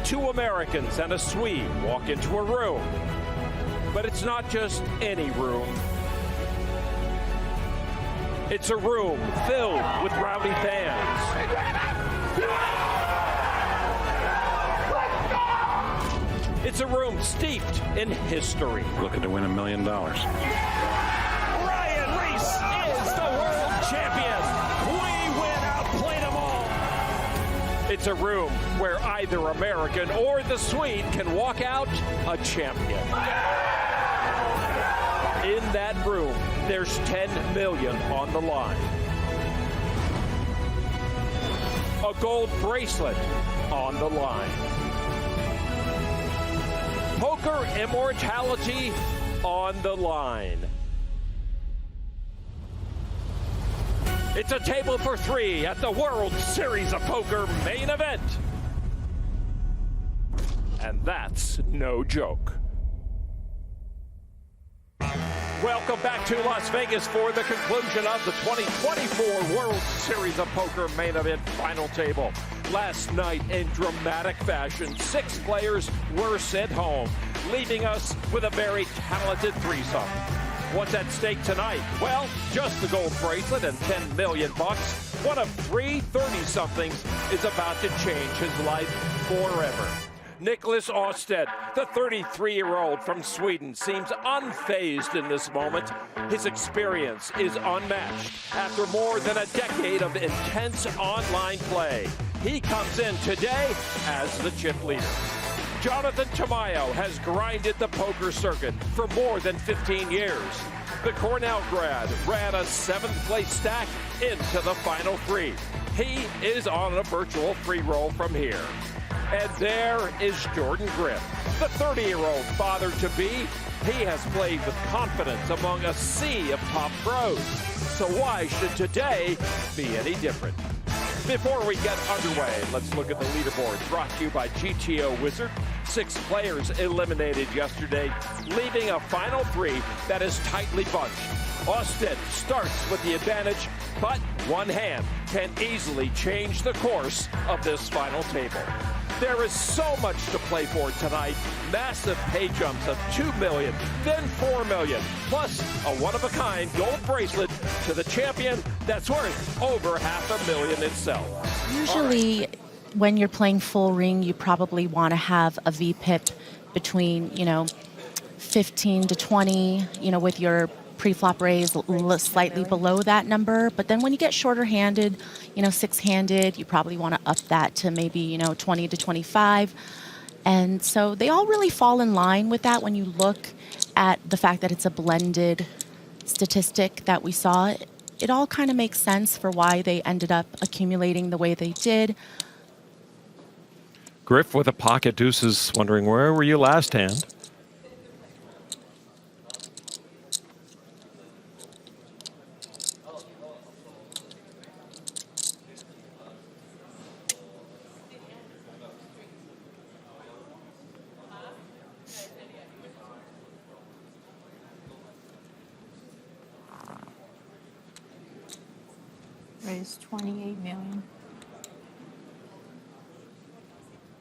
two Americans and a Swede walk into a room. But it's not just any room. It's a room filled with rowdy fans. It's a room steeped in history. Looking to win $1 million. Ryan Reese is the world champion. We win, outplayed them all. It's a room where either American or the Swede can walk out a champion. In that room, there's $10 million on the line. A gold bracelet on the line. Poker immortality on the line. It's a table for three at the World Series of Poker main event. And that's no joke. Welcome back to Las Vegas for the conclusion of the 2024 World Series of Poker main event final table. Last night, in dramatic fashion, 6 players were sent home, leaving us with a very talented threesome. What's at stake tonight? Well, just the gold bracelet and $10 million. One of 3 30-somethings is about to change his life forever. Niklas Astedt, the 33-year-old from Sweden, seems unfazed in this moment. His experience is unmatched. After more than a decade of intense online play, he comes in today as the chip leader. Jonathan Tamayo has grinded the poker circuit for more than 15 years. The Cornell grad ran a 7th-place stack into the final 3. He is on a virtual free roll from here. And there is Jordan Griff, the 30-year-old father-to-be. He has played with confidence among a sea of top pros. So why should today be any different? Before we get underway, let's look at the leaderboard brought to you by GTO Wizard. 6 players eliminated yesterday, leaving a final 3 that is tightly bunched. Astedt starts with the advantage, but one hand can easily change the course of this final table. There is so much to play for tonight. Massive pay jumps of $2 million, then $4 million, plus a one-of-a-kind gold bracelet to the champion that's worth over $500,000 itself. Usually, when you're playing full ring, you probably want to have a VPIP between, 15 to 20, with your pre-flop raise slightly below that number. But then when you get shorter-handed, 6-handed, you probably want to up that to maybe, 20 to 25. And so they all really fall in line with that when you look at the fact that it's a blended statistic that we saw. It all kind of makes sense for why they ended up accumulating the way they did. Griff with a pocket deuces, wondering where were you last hand? Raised 28 million.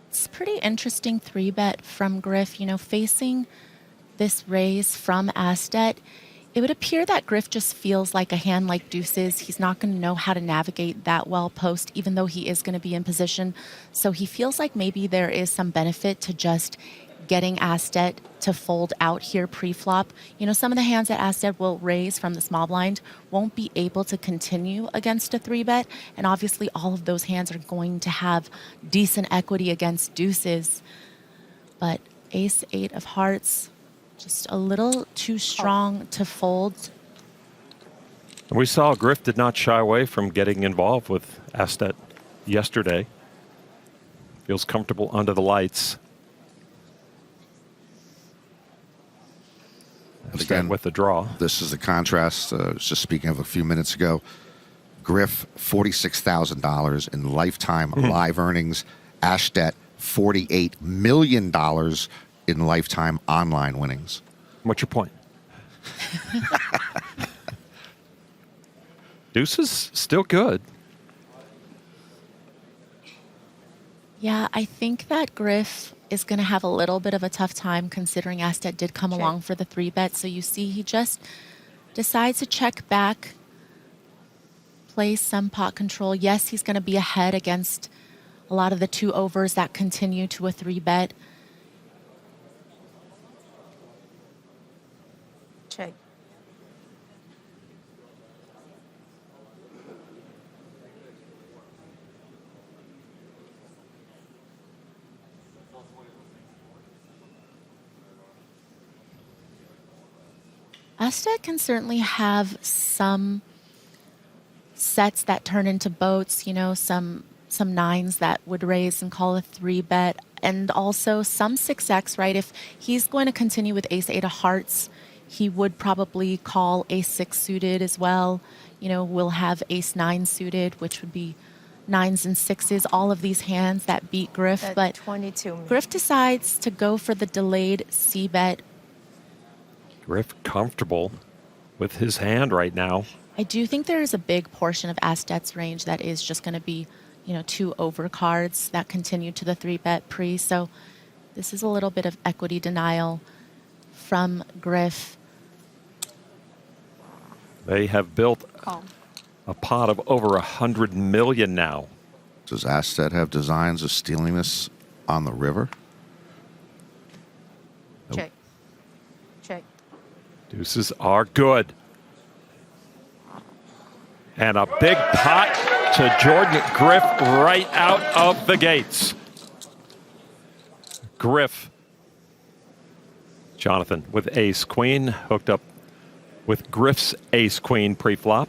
It's a pretty interesting 3-bet from Griff. Facing this raise from Astedt, it would appear that Griff just feels like a hand like deuces. He's not going to know how to navigate that well post, even though he is going to be in position. So he feels like maybe there is some benefit to just getting Astedt to fold out here pre-flop. Some of the hands that Astedt will raise from the small blind won't be able to continue against a 3-bet. And obviously all of those hands are going to have decent equity against deuces. But ace 8 of hearts, just a little too strong to fold. We saw Griff did not shy away from getting involved with Astedt yesterday. Feels comfortable under the lights. Again, with the draw. This is the contrast. I was just speaking of a few minutes ago. Griff, $46,000 in lifetime live earnings. Astedt, $48 million in lifetime online winnings. What's your point? Deuce is still good. Yeah, I think that Griff is going to have a little bit of a tough time considering Astedt did come along for the 3-bet. So you see he just decides to check back, play some pot control. Yes, he's going to be ahead against a lot of the 2 overs that continue to a 3-bet. Check. Astedt can certainly have some sets that turn into boats, you know, some nines that would raise and call a 3-bet, and also some 6x, right? If he's going to continue with ace-8 of hearts, he would probably call ace-6 suited as well. You know, we'll have ace-9 suited, which would be 9s and 6s, all of these hands that beat Griff. At But 22 million. Griff decides to go for the delayed c-bet. Griff comfortable with his hand right now. I do think there is a big portion of Astedt's range that is just going to be, you know, 2 over cards that continue to the 3-bet pre. So this is a little bit of equity denial from Griff. They have built Call. a pot of over 100 million now. Does Astedt have designs of stealing this on the river? Check. Check. Deuces are good. And a big pot to Jordan Griff right out of the gates. Griff. Jonathan with ace-queen hooked up with Griff's ace-queen pre-flop.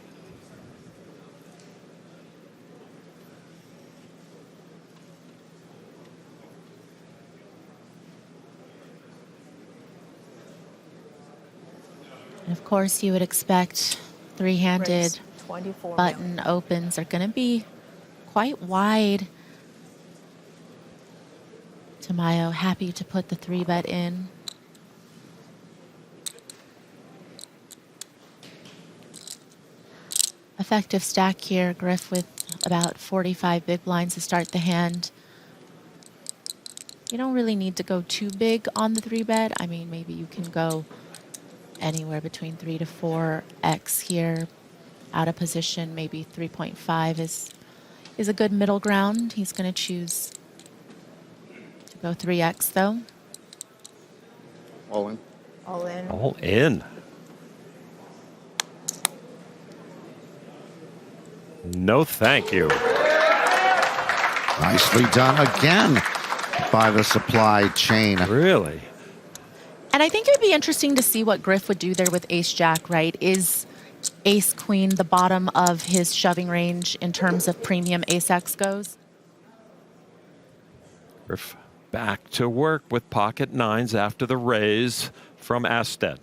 And of course, you would expect 3-handed Raise 24 button million. opens are going to be quite wide. Tamayo happy to put the 3-bet in. Effective stack here, Griff with about 45 big blinds to start the hand. You don't really need to go too big on the 3-bet. I mean, maybe you can go anywhere between 3 to 4x here. Out of position, maybe 3.5 is a good middle ground. He's going to choose to go 3x though. All in. All in. All in. No, thank you. Nicely done again by the supply chain. Really? And I think it would be interesting to see what Griff would do there with ace-jack, right? Is ace-queen the bottom of his shoving range in terms of premium ace-x goes? Griff back to work with pocket nines after the raise from Astedt.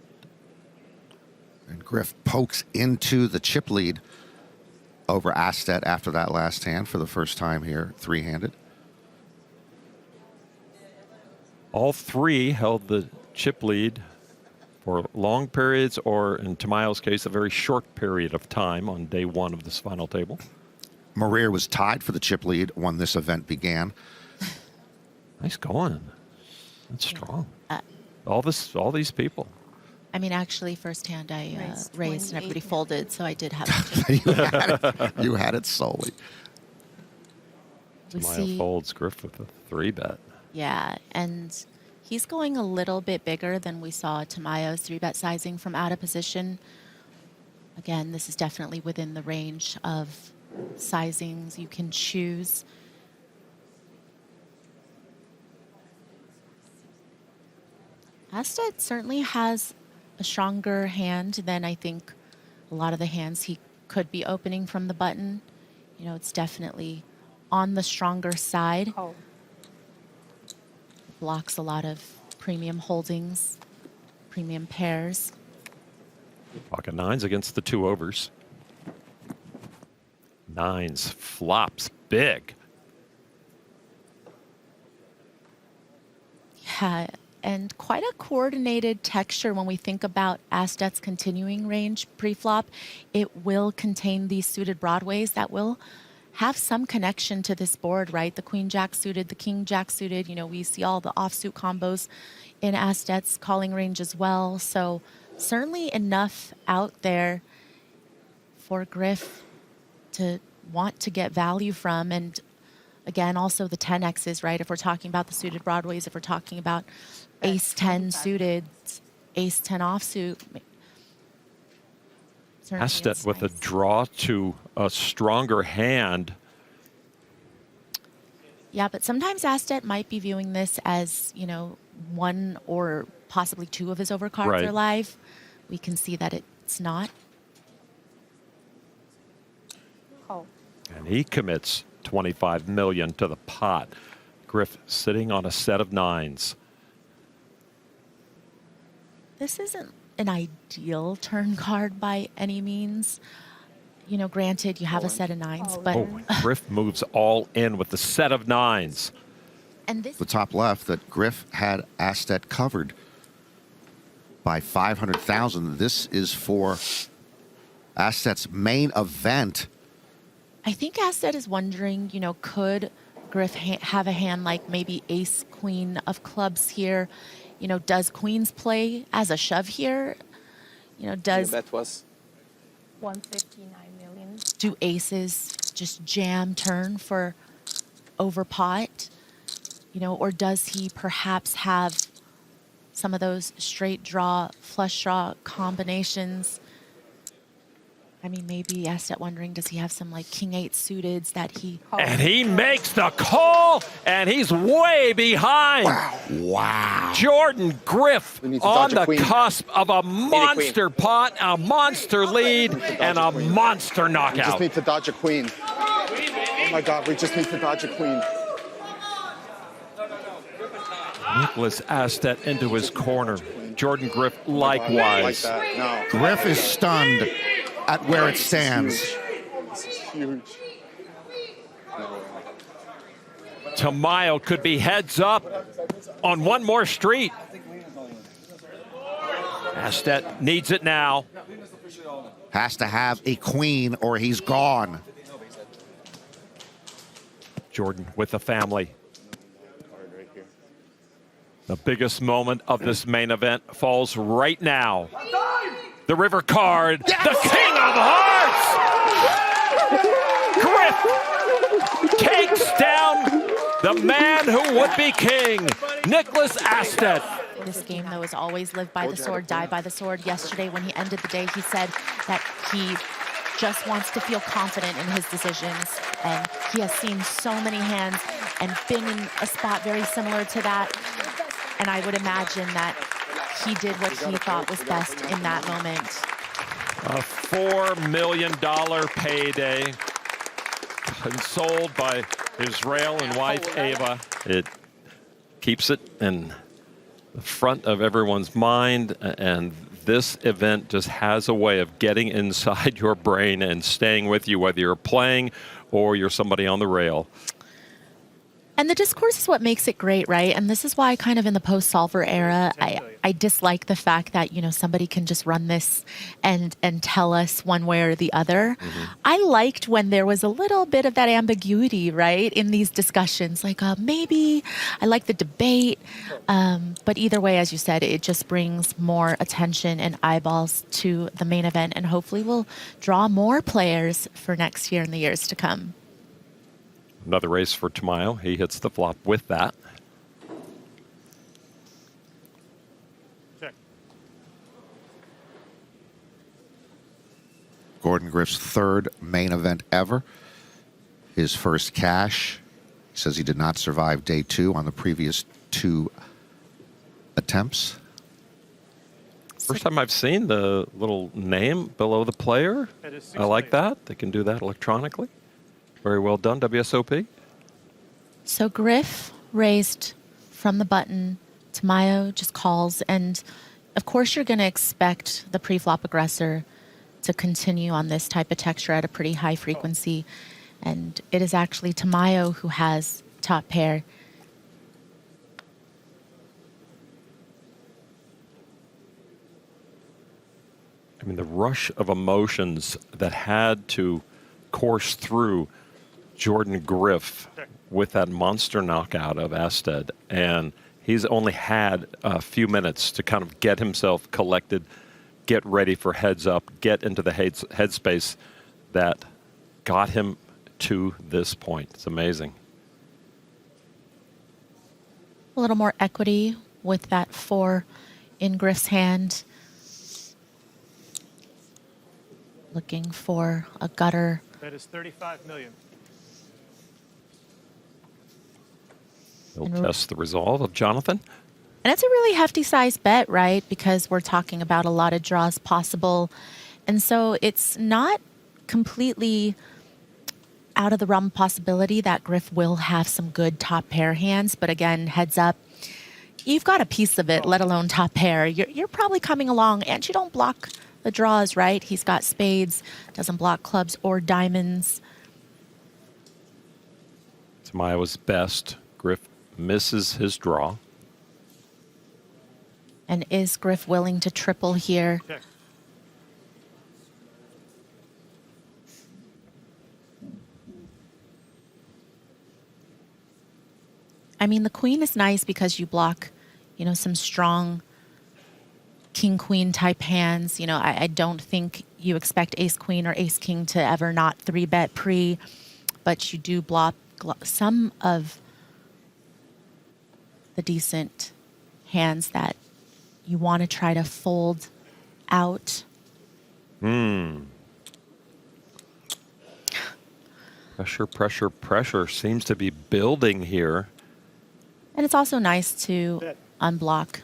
And Griff pokes into the chip lead over Astedt after that last hand for the first time here, 3-handed. All 3 held the chip lead for long periods, or in Tamayo's case, a very short period of time on day 1 of this final table. Maria was tied for the chip lead when this event began. Nice going. That's strong. All these people. I mean, actually, first hand I Raised raised and everybody 28. folded, so I did have to. You had it solely. We Tamayo see, folds Griff with a 3-bet. yeah, and he's going a little bit bigger than we saw Tamayo's 3-bet sizing from out of position. Again, this is definitely within the range of sizings you can choose. Astedt certainly has a stronger hand than I think a lot of the hands he could be opening from the button. You know, it's definitely on the stronger side. Call. Blocks a lot of premium holdings, premium pairs. Pocket nines against the 2 overs. Nines flops big. Yeah, and quite a coordinated texture when we think about Astedt's continuing range pre-flop. It will contain these suited broadways that will have some connection to this board, right? The queen jack suited, the king jack suited. You know, we see all the offsuit combos in Astedt's calling range as well. So certainly enough out there for Griff to want to get value from. And again, also the 10Xs, right? If we're talking about the suited broadways, if we're talking about ace 10 suited, ace 10 offsuit. Astedt with a draw to a stronger hand. Yeah, but sometimes Astedt might be viewing this as, you know, one or possibly two of his overcards Right. are live. We can see that it's not. Call. And he commits 25 million to the pot. Griff sitting on a set of nines. This isn't an ideal turn card by any means. You know, granted, you have a set of nines, but Oh, Griff moves all in with the set of nines. and this The top left that Griff had Astedt covered by 500,000. This is for Astedt's main event. I think Astedt is wondering, you know, could Griff have a hand like maybe ace queen of clubs here? You know, does queens play as a shove here? You know, The bet was 159 million. do aces just jam turn for over pot? You know, or does he perhaps have some of those straight draw, flush draw combinations? I mean, maybe Astedt wondering, does he have some like king eight suiteds that he... And he makes the call, and he's way behind. Wow. Jordan Griff We need to on dodge a the queen. cusp of a monster pot, a monster lead, and a monster we just knockout. need to dodge a queen. Oh my God, we just need to dodge a queen. Niklas Astedt into his corner. Jordan Griff I like likewise. that. No. Griff is stunned at where it stands. This is huge. Tamayo could be heads up on one more street. Astedt needs it now. Has to have a queen or he's gone. Jordan with the family. The biggest moment of this main event falls right now. The river card, the king of hearts! Griff takes down the man who would be king, Niklas Astedt. This game, though, is always live by the sword, die by the sword. Yesterday, when he ended the day, he said that he just wants to feel confident in his decisions. And he has seen so many hands and been in a spot very similar to that. And I would imagine that he did what he thought was best in that moment. A $4 million payday, consoled by Israel and wife Ava. It keeps it in the front of everyone's mind, and this event just has a way of getting inside your brain and staying with you, whether you're playing or you're somebody on the rail. And the discourse is what makes it great, right? And this is why kind of in the post-solver era, I dislike the fact that, you know, somebody can just run this and tell us one way or the other. I liked when there was a little bit of that ambiguity, right, in these discussions. Like, maybe, I like the debate. But either way, as you said, it just brings more attention and eyeballs to the main event. And hopefully we'll draw more players for next year and the years to come. Another race for Tamayo. He hits the flop with that. Gordon Griff's third main event ever. His first cash. He says he did not survive day two on the previous two attempts. First time I've seen the little name below the player. I like that. They can do that electronically. Very well done, WSOP. So Griff raised from the button. Tamayo just calls. And, of course, you're going to expect the pre-flop aggressor to continue on this type of texture at a pretty high frequency. And it is actually Tamayo who has top pair. I mean, the rush of emotions that had to course through Jordan Griff with that monster knockout of Astedt, and he's only had a few minutes to kind of get himself collected, get ready for heads up, get into the headspace that got him to this point. It's amazing. A little more equity with that 4 in Griff's hand. Looking for a gutter. That is 35 million. He'll test the resolve of Jonathan. And it's a really hefty size bet, right? Because we're talking about a lot of draws possible. And so it's not completely out of the realm of possibility that Griff will have some good top pair hands. But again, heads up, you've got a piece of it, let alone top pair. You're probably coming along, and you don't block the draws, right? He's got spades, doesn't block clubs or diamonds. Tamayo's best. Griff misses his draw. And is Griff willing to triple here? Check. I mean, the queen is nice because you block, some strong king-queen type hands. I don't think you expect ace-queen or ace-king to ever not 3-bet pre, but you do block some of the decent hands that you want to try to fold out. Pressure seems to be building here. And it's also nice to unblock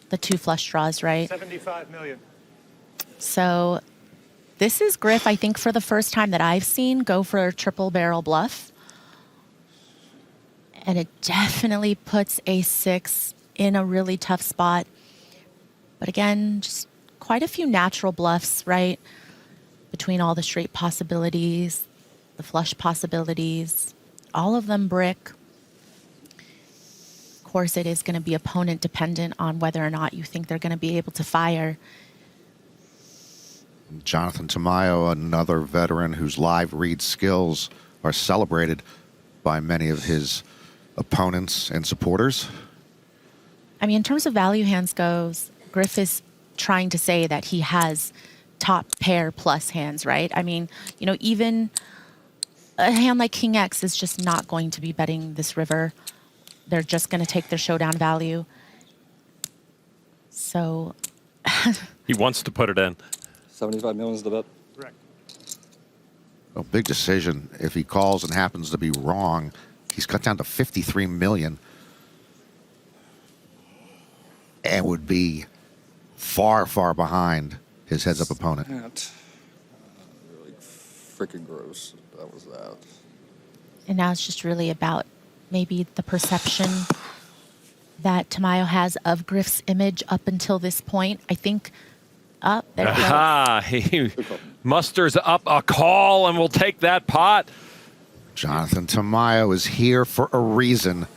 the 2 flush draws, right? 75 million. So this is Griff, I think, for the first time that I've seen, go for a triple barrel bluff. And it definitely puts ace-6 in a really tough spot. But again, just quite a few natural bluffs, right? Between all the straight possibilities, the flush possibilities, all of them brick. Of course, it is going to be opponent dependent on whether or not you think they're going to be able to fire. Jonathan Tamayo, another veteran whose live read skills are celebrated by many of his opponents and supporters. I mean, in terms of value hands goes, Griff is trying to say that he has top pair plus hands, right? I mean, even a hand like King X is just not going to be betting this river. They're just going to take their showdown value. So He wants to put it in. 75 million is the bet. Correct. A big decision. If he calls and happens to be wrong, he's cut down to 53 million and would be far, far behind his heads-up opponent. That, really freaking gross. That was that. And now it's just really about maybe the perception that Tamayo has of Griff's image up until this point. I think, there we go. Aha! He musters up a call and will take that pot. Jonathan Tamayo is here for a reason.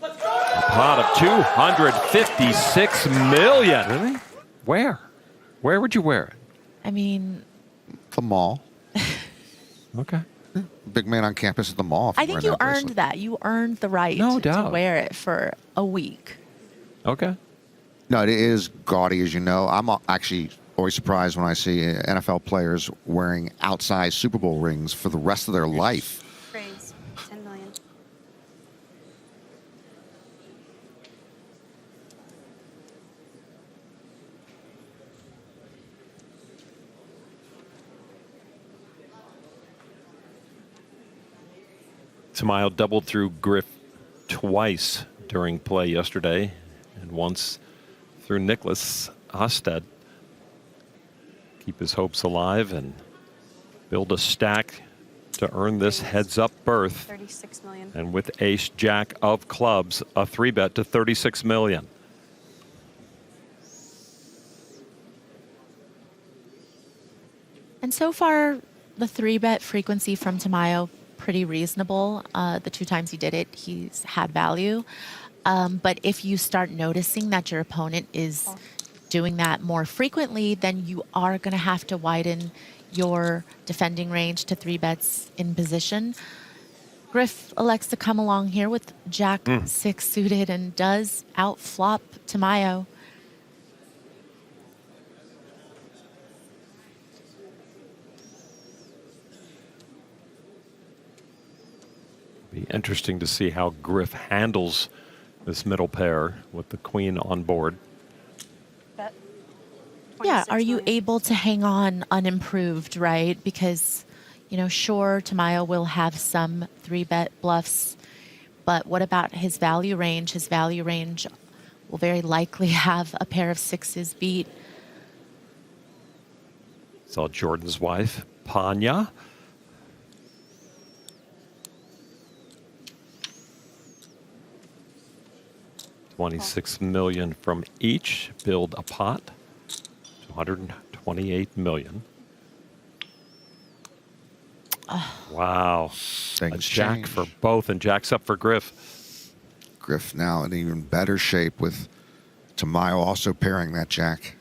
A pot of $256 million. Really? Where? Where would you wear it? I mean, The mall. Okay. Big man on campus at the mall. I think you earned that. You earned the right No to doubt. wear it for a week. Okay. No, it is gaudy, as you know. I'm actually always surprised when I see NFL players wearing outsized Super Bowl rings for the rest of their life. Raise 10 million. Tamayo doubled through Griff twice during play yesterday and once through Niklas Astedt. Keep his hopes alive and build a stack to earn this heads-up berth. 36 million. And with ace-jack of clubs, a 3-bet to 36 million. And so far, the 3-bet frequency from Tamayo, pretty reasonable. The 2 times he did it, he's had value. But if you start noticing that your opponent is doing that more frequently, then you are going to have to widen your defending range to 3 bets in position. Griff elects to come along here with Jack 6 suited and does outflop Tamayo. Be interesting to see how Griff handles this middle pair with the queen on board. Bet. Yeah, 26 are you million. able to hang on unimproved, right? Because, you know, sure, Tamayo will have some 3-bet bluffs, but what about his value range? His value range will very likely have a pair of 6s beat. Saw Jordan's wife, Panya. $26 million from each. Build a pot. $228 million. Wow. A Things jack change. for both, and jack's up for Griff. Griff now in even better shape with Tamayo also pairing that jack.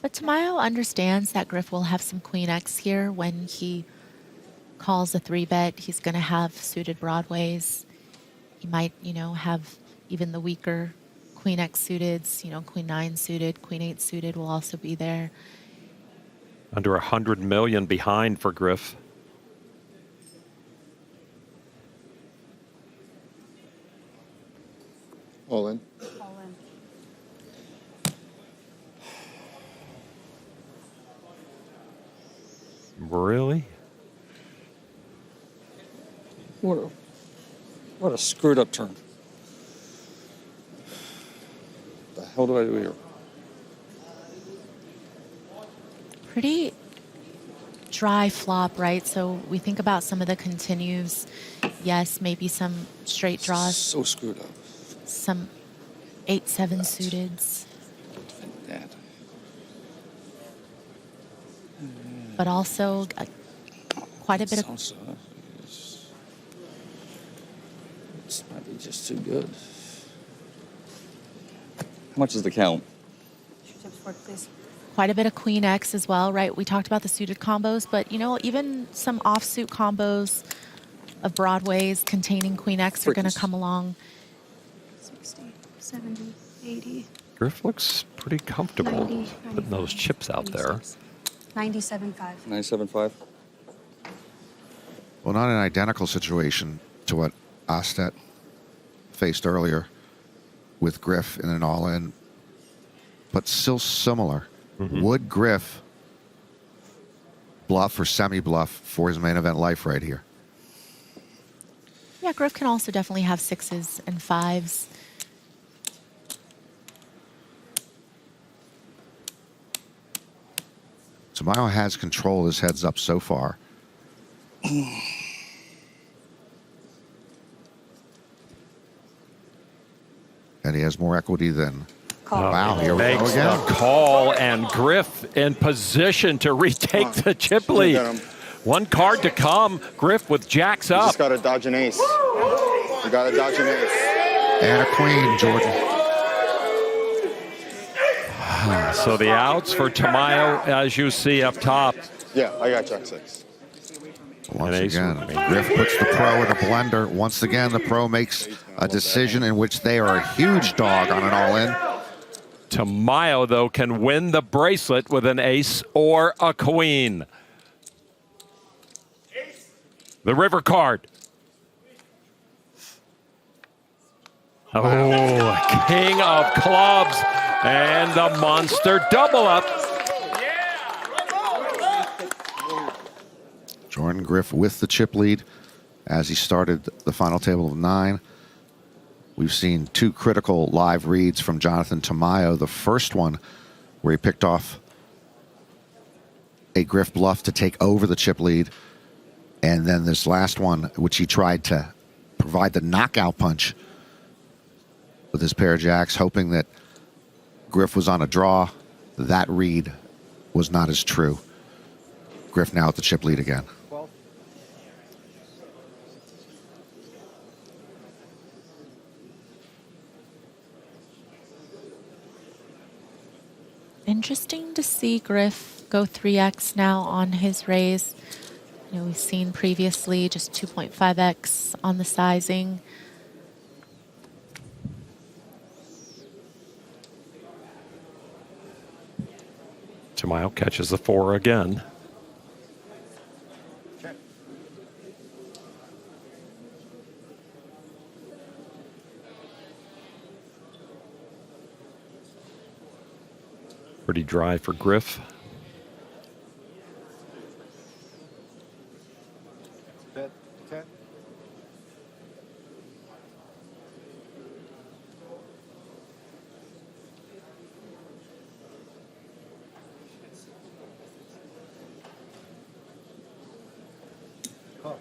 But Tamayo understands that Griff will have some Queen X here when he calls a 3-bet. He's going to have suited broadways. He might, you know, have even the weaker Queen X suiteds, you know, Queen 9 suited, Queen 8 suited will also be there. Under $100 million behind for Griff. All in. All in. Really? What a screwed up turn. The hell do I do here? Pretty dry flop, right? So we think about some of the continues. Yes, maybe some straight draws, So screwed up. some 8-7 suiteds, That. but also quite a bit of Salsa it's might be just too good. How much is the count? Shoot tips for it, please. quite a bit of Queen X as well, right? We talked about the suited combos, but you know, even some offsuit combos of broadways containing Queen X are going to Freaking- come along. 60, 70, 80, Griff looks pretty comfortable 90, putting those chips out there. 97.5. 975. Well, not an identical situation to what Astedt faced earlier with Griff in an all-in, but still similar. Would Griff bluff or semi-bluff for his main event life right here? Yeah, Griff can also definitely have 6s and 5s. Tamayo has control of his heads up so far. And he has more equity than... Call. Wow, here we go Makes again. the call, and Griff in position to retake the chip Look lead. at him. One card to come. Griff with jacks You up. just got to dodge an ace. You got to dodge an ace. And a queen, Jordan. So the outs for Tamayo, as you see up top. Yeah, I got jack 6. Once An ace again, would be- Griff puts the pro in a blender. Once again, the pro makes a decision in which they are a huge dog on an all-in. Tamayo, though, can win the bracelet with an ace or a queen. The river card. Oh, king of clubs and the monster double up. Jordan Griff with the chip lead as he started the final table of 9. We've seen 2 critical live reads from Jonathan Tamayo. The first one where he picked off a Griff bluff to take over the chip lead. And then this last one, which he tried to provide the knockout punch with his pair of jacks, hoping that Griff was on a draw. That read was not as true. Griff now at the chip lead again. Interesting to see Griff go 3x now on his raise. You know, we've seen previously just 2.5x on the sizing. Tamayo catches the 4 again. Pretty dry for Griff. Bet 10. Call.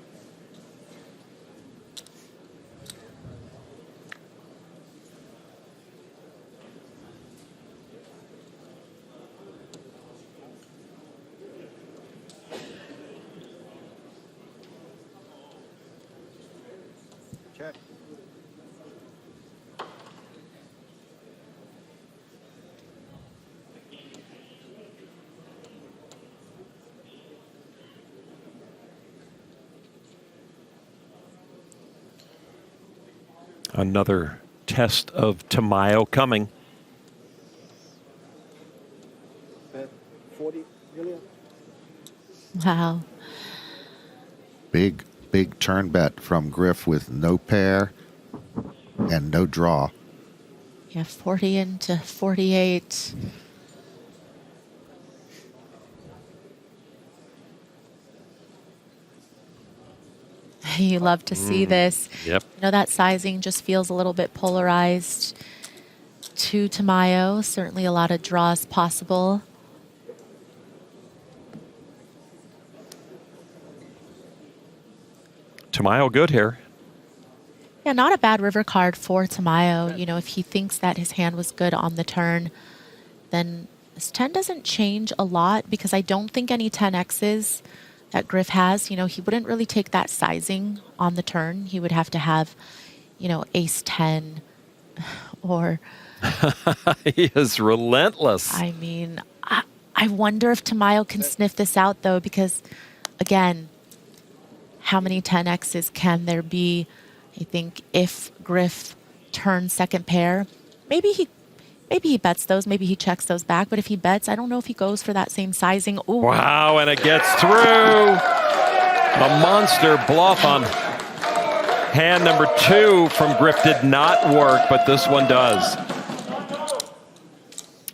Check. Another test of Tamayo coming. Bet 40 million. Wow. Big turn bet from Griff with no pair and no draw. Yeah, 40 into 48. You love to see this. Yep. You know, that sizing just feels a little bit polarized to Tamayo. Certainly a lot of draws possible. Tamayo good here. Yeah, not a bad river card for Tamayo. You know, if he thinks that his hand was good on the turn, then this 10 doesn't change a lot because I don't think any 10Xs that Griff has, you know, he wouldn't really take that sizing on the turn. He would have to have, you know, ace 10 or... He is relentless. I mean, I wonder if Tamayo can sniff this out, though, because, again, how many 10Xs can there be? I think if Griff turns second pair, maybe he bets those, maybe he checks those back, but if he bets, I don't know if he goes for that same sizing. Ooh. Wow, and it gets through. A monster bluff on hand number 2 from Griff did not work, but this one does.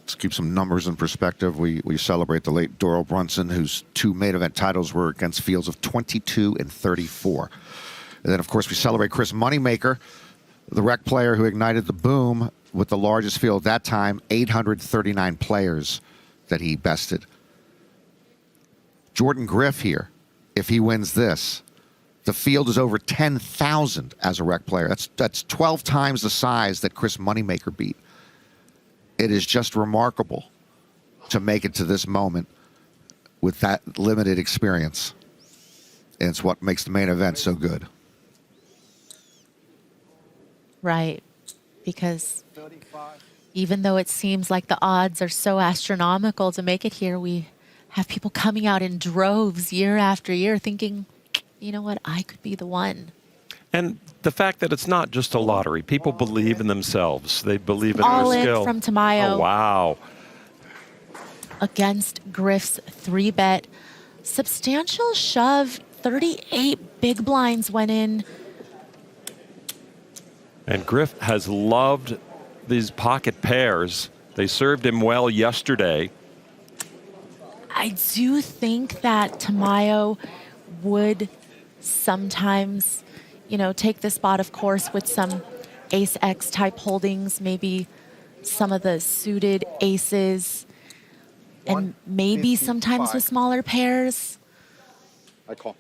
Let's keep some numbers in perspective. We celebrate the late Doral Brunson, whose 2 main event titles were against fields of 22 and 34. And then, of course, we celebrate Chris Moneymaker, the rec player who ignited the boom with the largest field at that time, 839 players that he bested. Jordan Griff here, if he wins this, the field is over 10,000 as a rec player. That's 12 times the size that Chris Moneymaker beat. It is just remarkable to make it to this moment with that limited experience. And it's what makes the main event so good. Right, because even though it seems like the odds are so astronomical to make it here, we have people coming out in droves year after year thinking, you know what, I could be the one. And the fact that it's not just a lottery. People believe in themselves. They believe in All their in skill. from Tamayo. Oh, wow. Against Griff's 3-bet. Substantial shove, 38 big blinds went in. And Griff has loved these pocket pairs. They served him well yesterday. I do think that Tamayo would sometimes, you know, take the spot, of course, with some ace-X type holdings, maybe some of the suited aces, and maybe sometimes with smaller pairs. I call.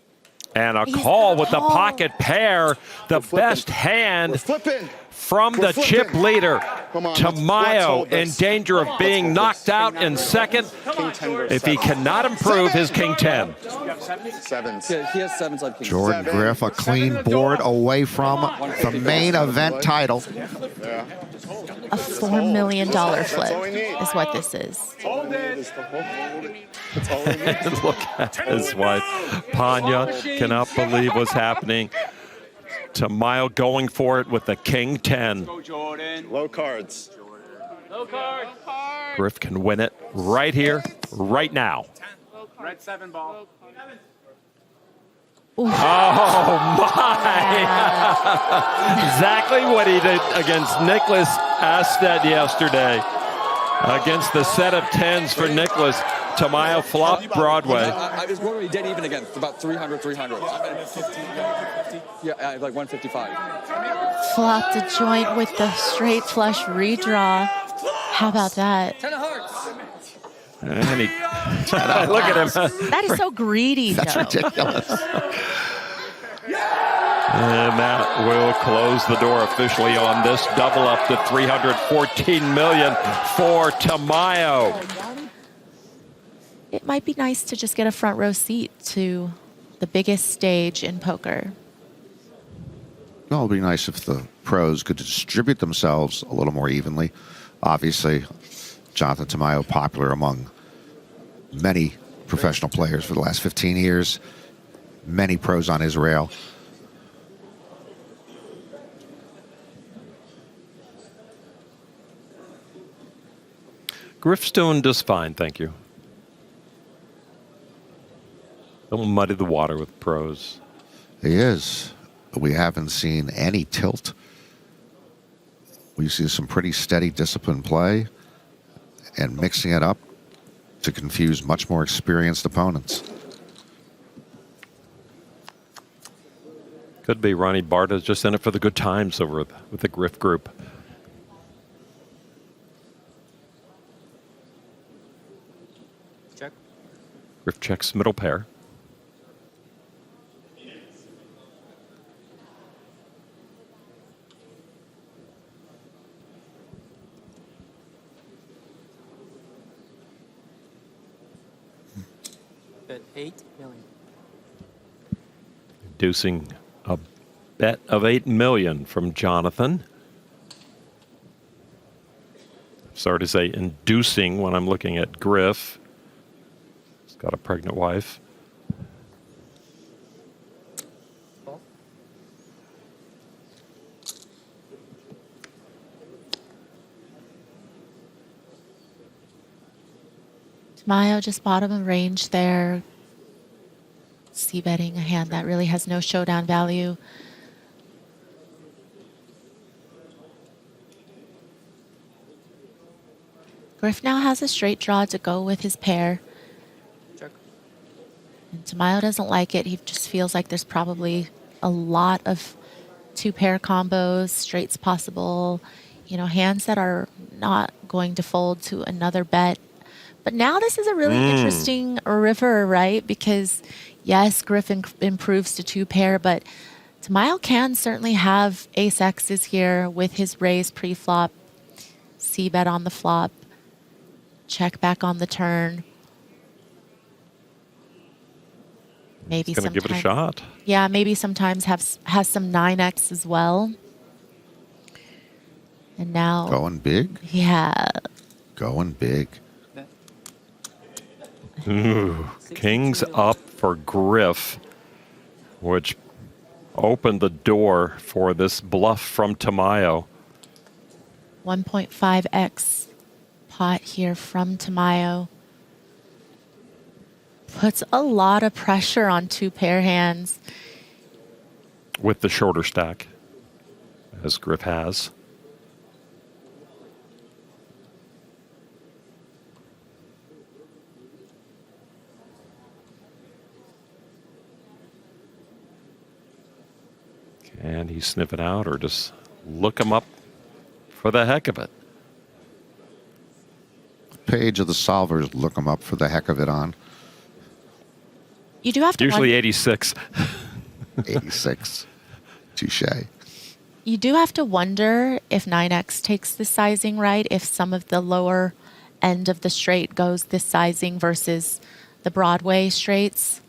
And a He's call gonna with the call. pocket pair, the We're flipping. best hand We're flipping. from the chip leader. Come on, let's Tamayo hold in this. danger of being knocked out in second King 10 versus if he seven. cannot improve his king 10. Sevens. Yeah, he has sevens like king. Jordan Seven. Griff, a clean board away from the main event title. Yeah. A $4 million That's all flip we need. is what this is. That's all we need. Look at his wife. Panya cannot believe what's happening. Tamayo going for it with the king 10. Low cards. Griff can win it right here, right now. Red 7 ball. Oh, my. Exactly what he did against Niklas Astedt yesterday. Against the set of 10s for Niklas. Tamayo flopped Broadway. I was going to be dead even again. About 300, 300. Yeah, like 155. Flopped a joint with the straight flush redraw. How about that? 10 of hearts. And he, look at him. That is so greedy, That's though. ridiculous. And that will close the door officially on this double up to $314 million for Tamayo. It might be nice to just get a front row seat to the biggest stage in poker. Well, it would be nice if the pros could distribute themselves a little more evenly. Obviously, Jonathan Tamayo, popular among many professional players for the last 15 years. Many pros on his rail. Griff's doing just fine, thank you. Don't muddy the water with pros. He is. We haven't seen any tilt. We see some pretty steady, disciplined play and mixing it up to confuse much more experienced opponents. Could be Ronnie Barta's just in it for the good times over with the Griff group. Check. Griff checks middle pair. Bet 8 million. Inducing a bet of $8 million from Jonathan. Sorry to say inducing when I'm looking at Griff. He's got a pregnant wife. Tamayo just bottom of range there. C-betting a hand that really has no showdown value. Griff now has a straight draw to go with his pair. Check. And Tamayo doesn't like it. He just feels like there's probably a lot of two-pair combos, straights possible, you know, hands that are not going to fold to another bet. But now this is a really interesting river, right? Because, yes, Griff improves to two-pair, but Tamayo can certainly have ace-X's here with his raise pre-flop, C-bet on the flop, check back on the turn. Maybe He's going to give it a shot. Yeah, maybe sometimes has some 9X as well. And now... Going big? Yeah. Going big. Ooh, kings up for Griff, which opened the door for this bluff from Tamayo. 1.5x pot here from Tamayo. Puts a lot of pressure on two-pair hands. With the shorter stack, as Griff has. Can he sniff it out or just look him up for the heck of it? Page of the solvers, look them up for the heck of it on. You do have to Usually 86. 86. Touche. You do have to wonder if 9X takes the sizing right, if some of the lower end of the straight goes this sizing versus the Broadway straights.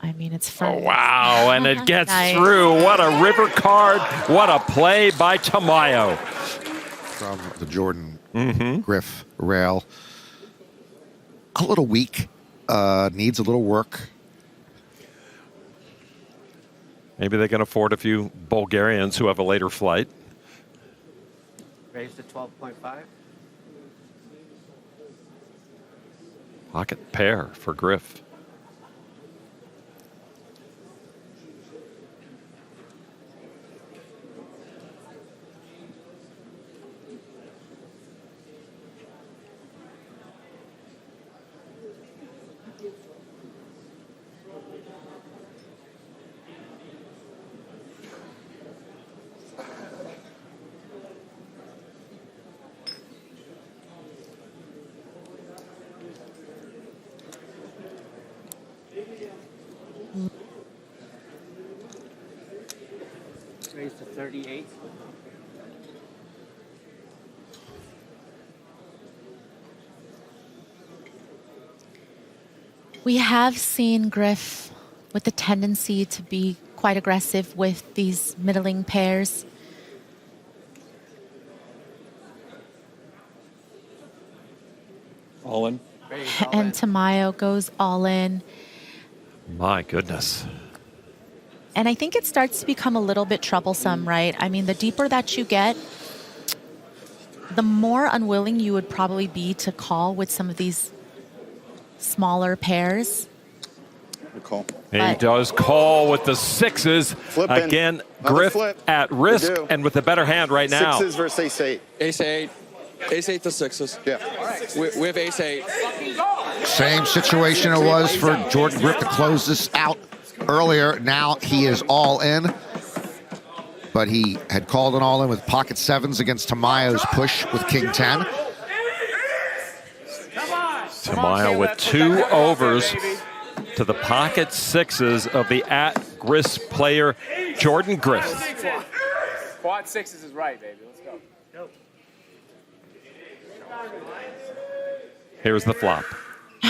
I mean, it's from. Oh, wow, and it gets Nice. through. What a river card. What a play by Tamayo. From the Jordan Griff rail. A little weak. Needs a little work. Maybe they can afford a few Bulgarians who have a later flight. Raise to 12.5. Pocket pair for Griff. Raise to 38. We have seen Griff with the tendency to be quite aggressive with these middling pairs. All in. Raise all And in. Tamayo goes all in. My goodness. And I think it starts to become a little bit troublesome, right? I mean, the deeper that you get, the more unwilling you would probably be to call with some of these smaller pairs. Good call. He But- does call with the sixes. Flipping. Again, Another Griff flip. at risk We do. and with a better hand right now. Sixes versus ace eight. Ace 8. Ace 8 to sixes. Yeah. We have ace 8. Same situation it was for Jordan Griff to close this out earlier. Now he is all in. But he had called an all in with pocket sevens against Tamayo's push with king 10. Tamayo with 2 overs to the pocket sixes of the at-risk player, Jordan Griff. Quad sixes is right, baby. Let's go. Here's the flop. He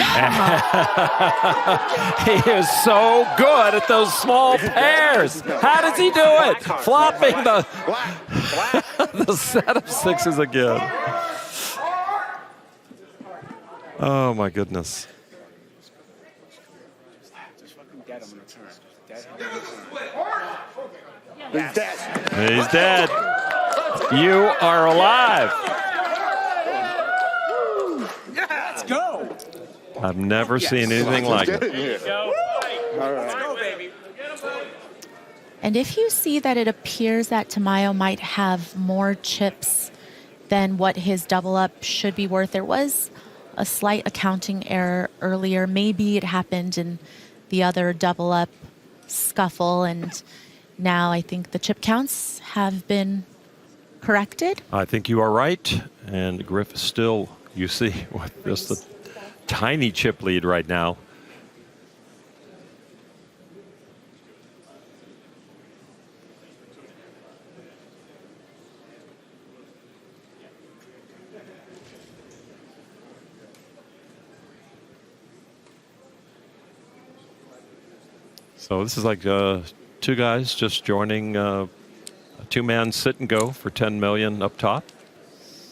is so good at those small pairs. How does he do it? Flopping the, the set of sixes again. Oh, my goodness. Just fucking dead on the turn. Dead. He's dead. He's dead. You are alive. Let's go. I've never seen anything like Get it. in here. Go. All Let's right. go, baby. And if you see that it appears that Tamayo might have more chips than what his double up should be worth, there was a slight accounting error earlier. Maybe it happened in the other double up scuffle, and now I think the chip counts have been corrected. I think you are right. And Griff is still, you see, with just a tiny chip lead right now. So this is like 2 guys just joining a 2-man sit and go for 10 million up top.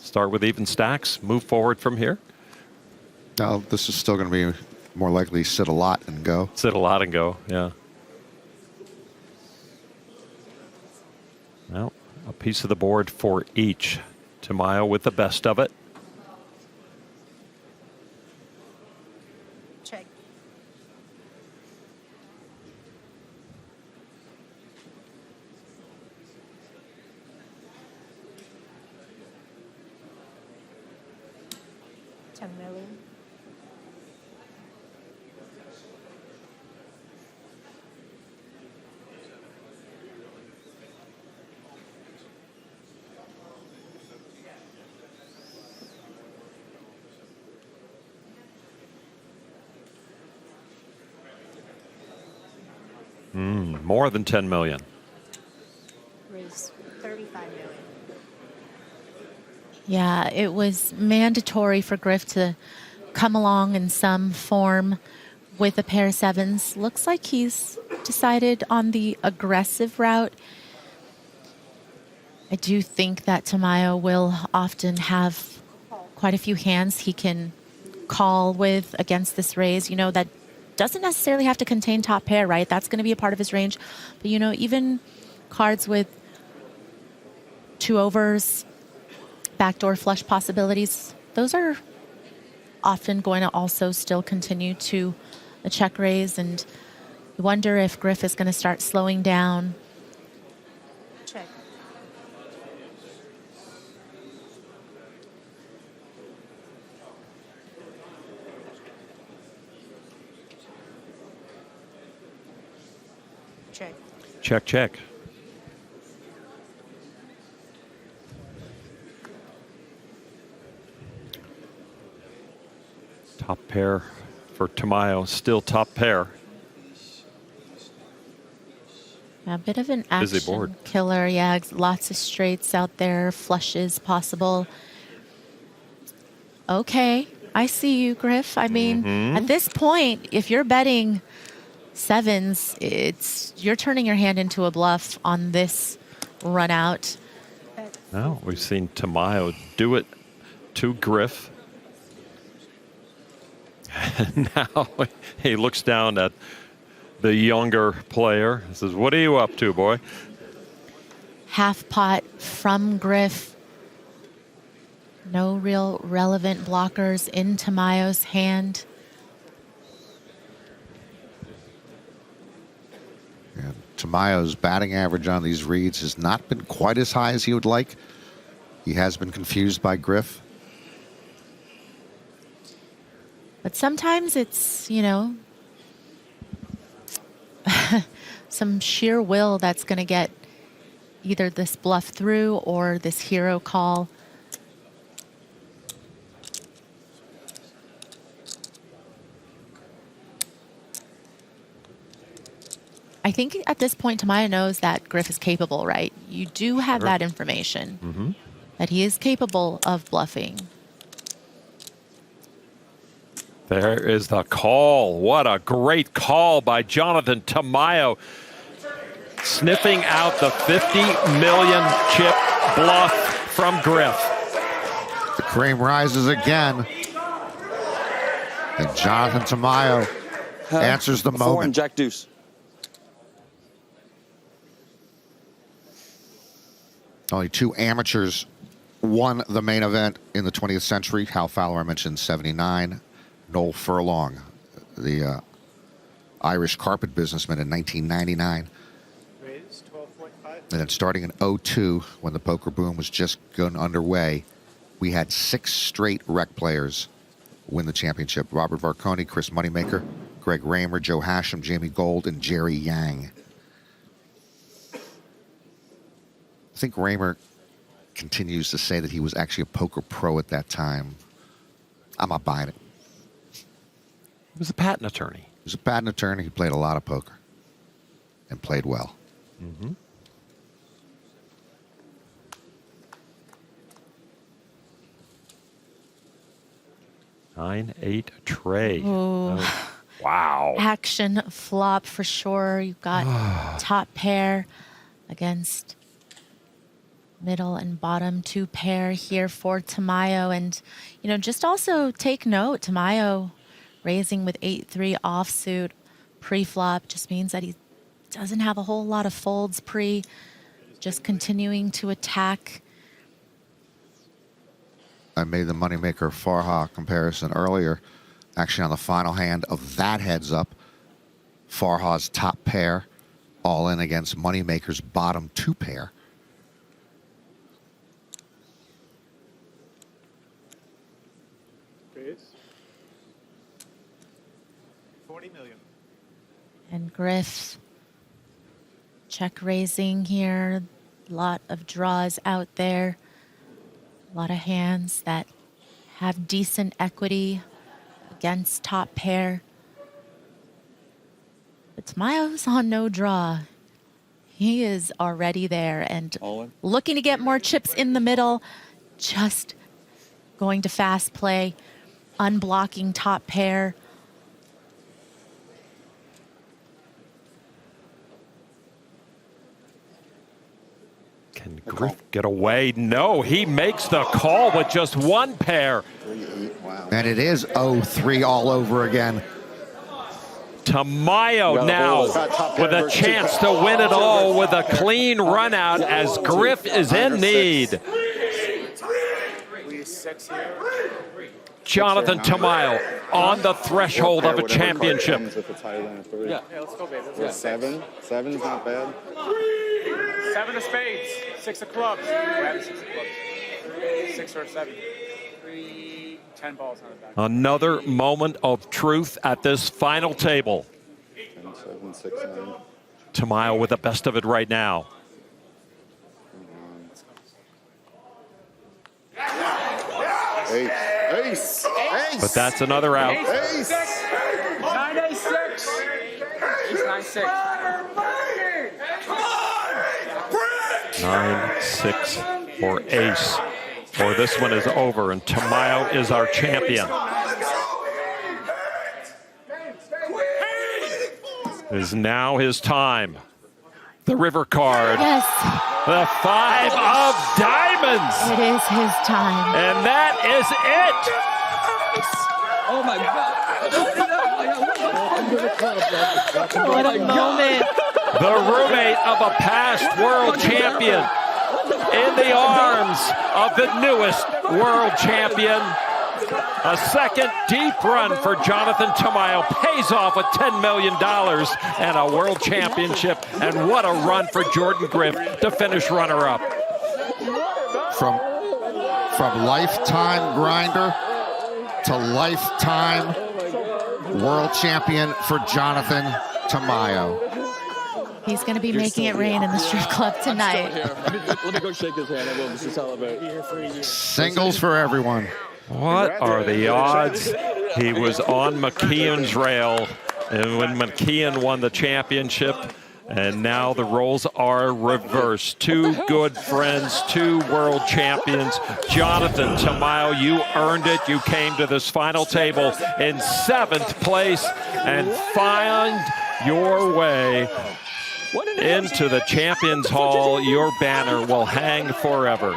Start with even stacks, move forward from here. Now, this is still going to be more likely sit a lot and go. Sit a lot and go, yeah. Well, a piece of the board for each. Tamayo with the best of it. Check. $10 million. More than 10 million. Yeah, it was mandatory for Griff to come along in some form with a pair of sevens. Looks like he's decided on the aggressive route. I do think that Tamayo will often have quite a few hands he can call with against this raise. You know, that doesn't necessarily have to contain top pair, right? That's going to be a part of his range. But, you know, even cards with two overs, backdoor flush possibilities, those are often going to also still continue to a check raise. And you wonder if Griff is going to start slowing down. Check. Check. Check, check. Top pair for Tamayo, still top pair. A bit of an Busy action board. killer. Yeah, lots of straights out there, flushes possible. Okay, I see you, Griff. I mean, at this point, if you're betting sevens, you're turning your hand into a bluff on this run out. Now we've seen Tamayo do it to Griff. And now he looks down at the younger player and says, "What are you up to, boy?" Half pot from Griff. No real relevant blockers in Tamayo's hand. And Tamayo's batting average on these reads has not been quite as high as he would like. He has been confused by Griff. But sometimes it's, you know, some sheer will that's going to get either this bluff through or this hero call. I think at this point, Tamayo knows that Griff is capable, right? You do have that information, that he is capable of bluffing. There is the call. What a great call by Jonathan Tamayo. Sniffing out the 50 million chip bluff from Griff. The cream rises again. And Jonathan Tamayo answers the 4 moment. and Jack Deuce. Only two amateurs won the main event in the 20th century. Hal Fowler, I mentioned, 79. Noel Furlong, the Irish carpet businessman, in 1999. Raise 12.5. And then starting in 02, when the poker boom was just going underway, we had 6 straight rec players win the championship. Robert Varconi, Chris Moneymaker, Greg Raymer, Joe Hashem, Jamie Gold, and Jerry Yang. I think Raymer continues to say that he was actually a poker pro at that time. I'm not buying it. He was a patent attorney. He was a patent attorney. He played a lot of poker and played well. 9-8 tray. Ooh. Oh, wow. Action flop for sure. You've got top pair against middle and bottom 2 pair here for Tamayo. And, you know, just also take note, Tamayo raising with 8-3 offsuit pre-flop just means that he doesn't have a whole lot of folds pre, just continuing to attack. I made the Moneymaker Farha comparison earlier. Actually, on the final hand of that heads up, Farha's top pair all in against Moneymaker's bottom 2 pair. Raise 40 million. And Griff check raising here. A lot of draws out there. A lot of hands that have decent equity against top pair. But Tamayo's on no draw. He is already there and All in. looking to get more chips in the middle. just going to fast play, unblocking top pair. Can Griff get away? No, he makes the call with just one pair. And it is 0-3 all over again. Tamayo now with a chance to win it all with a clean run out as Griff is in need. Jonathan Tamayo on the threshold of a championship. Yeah, let's go, baby. Yeah, seven. Seven's not bad. 7 of spades, 6 of clubs. Grab 6 of clubs. 6 or 7. 10 balls on the back. Another moment of truth at this final table. 10, 7, 6, 9. Tamayo with the best of it right now. Ace. Ace. Ace. But that's another out. Ace. 9 ace 6. Ace 9 6. 9-6 for ace. Or this one is over, and Tamayo is our champion. It is now his time. The river card. Yes, The 5 of diamonds. it is his time. And that is it. Oh my God. What a moment. The roommate of a past world champion in the arms of the newest world champion. A second deep run for Jonathan Tamayo pays off with $10 million and a world championship. And what a run for Jordan Griff to finish runner-up. From lifetime grinder to lifetime world champion for Jonathan Tamayo. He's going to be making it rain in the strip club tonight. Let me go shake his hand and we'll just celebrate. Singles for everyone. What are the odds? He was on McKeon's rail, and when McKeon won the championship, and now the roles are reversed. 2 good friends, 2 world champions. Jonathan Tamayo, you earned it. You came to this final table in 7th place and find your way into the Champions Hall. Your banner will hang forever.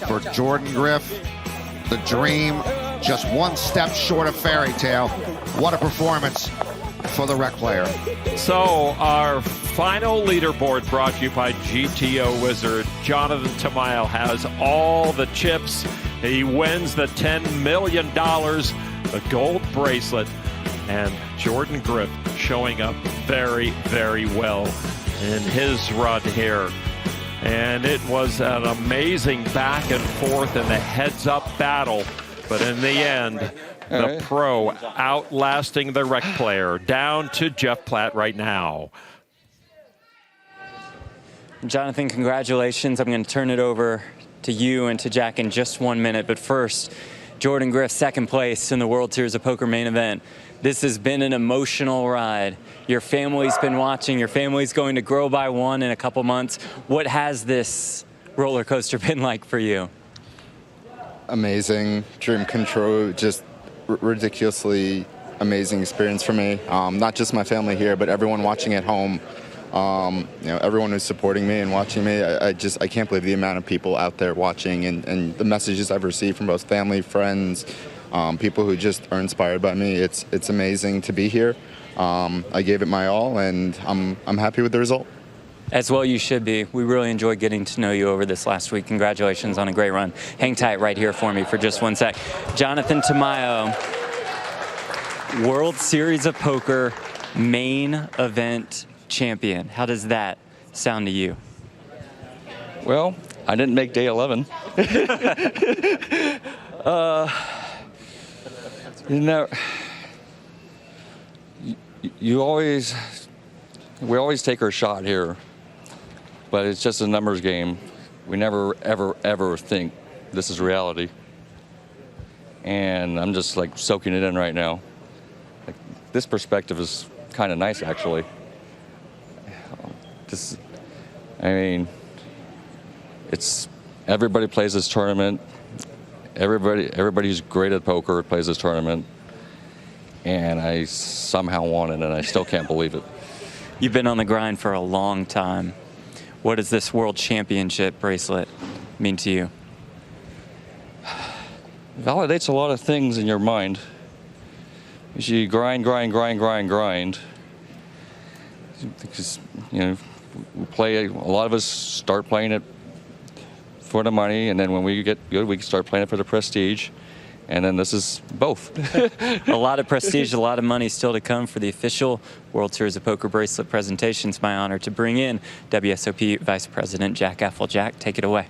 For Jordan Griff, the dream just one step short of fairy tale. What a performance for the rec player. So our final leaderboard brought to you by GTO Wizard. Jonathan Tamayo has all the chips. He wins the $10 million, the gold bracelet, and Jordan Griff showing up very, very well in his run here. And it was an amazing back and forth in the heads-up battle. But in the end, the pro outlasting the rec player. Down to Jeff Platt right now. Jonathan, congratulations. I'm going to turn it over to you and to Jack in just 1 minute. But first, Jordan Griff, 2nd place in the World Series of Poker main event. This has been an emotional ride. Your family's been watching. Your family's going to grow by 1 in a couple months. What has this roller coaster been like for you? Amazing, dream come true, just ridiculously amazing experience for me. Not just my family here, but everyone watching at home. Everyone who's supporting me and watching me. I can't believe the amount of people out there watching and the messages I've received from both family, friends, people who just are inspired by me. It's amazing to be here. I gave it my all, and I'm happy with the result. As well you should be. We really enjoyed getting to know you over this last week. Congratulations on a great run. Hang tight right here for me for just 1 sec. Jonathan Tamayo, World Series of Poker main event champion. How does that sound to you? Well, I didn't make day 11. We always take our shot here, but it's just a numbers game. We never, ever think this is reality. And I'm just like soaking it in right now. Like, this perspective is kind of nice, actually. I mean, it's everybody plays this tournament. Everybody who's great at poker plays this tournament. And I somehow won it, and I still can't believe it. You've been on the grind for a long time. What does this World Championship bracelet mean to you? It validates a lot of things in your mind. As you grind. Because, you know, we play, a lot of us start playing it for the money, and then when we get good, we can start playing it for the prestige. And then this is both. A lot of prestige, a lot of money still to come for the official World Series of Poker bracelet presentation. It's my honor to bring in WSOP Vice President Jack Effel. Jack, take it away.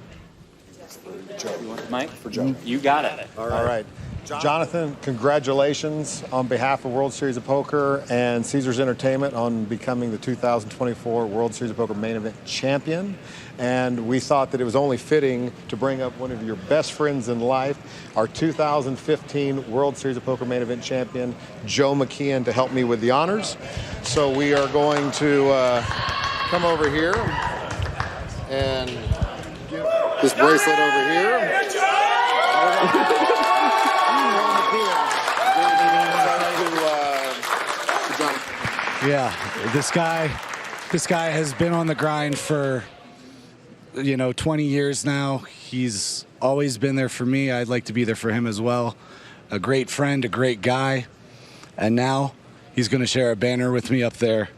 Mike? For Joe. You got it. All right. Jonathan, congratulations on behalf of World Series of Poker and Caesars Entertainment on becoming the 2024 World Series of Poker main event champion. And we thought that it was only fitting to bring up one of your best friends in life, our 2015 World Series of Poker main event champion, Joe McKeon, to help me with the honors. So we are going to come over here and give this bracelet over here. Yeah, this guy has been on the grind for, 20 years now. He's always been there for me. I'd like to be there for him as well. A great friend, a great guy. And now he's going to share a banner with me up there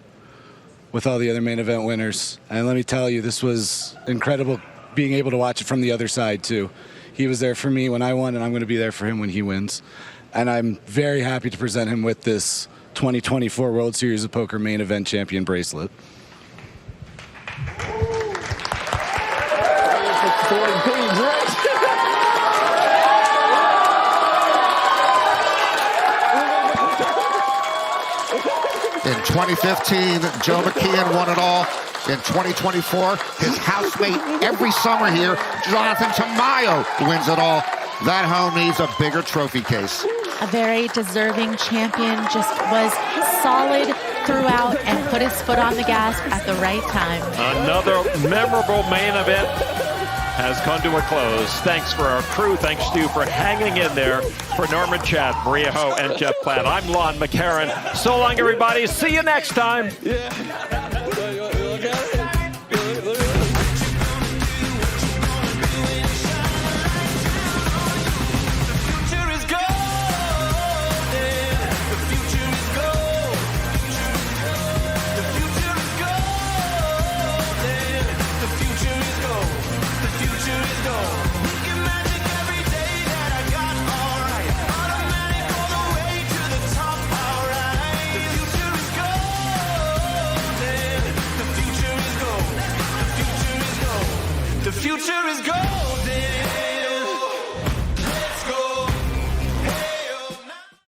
with all the other main event winners. And let me tell you, this was incredible being able to watch it from the other side too. He was there for me when I won, and I'm going to be there for him when he wins. And I'm very happy to present him with this 2024 World Series of Poker main event champion bracelet. In 2015, Joe McKeon won it all. In 2024, his housemate every summer here, Jonathan Tamayo, wins it all. That home needs a bigger trophy case. A very deserving champion, just was solid throughout and put his foot on the gas at the right time. Another memorable main event has come to a close. Thanks for our crew. Thanks to you for hanging in there. For Norman Chad, Maria Ho, and Jeff Platt, I'm Lon McCarran. So long, everybody. See you next time. Yeah.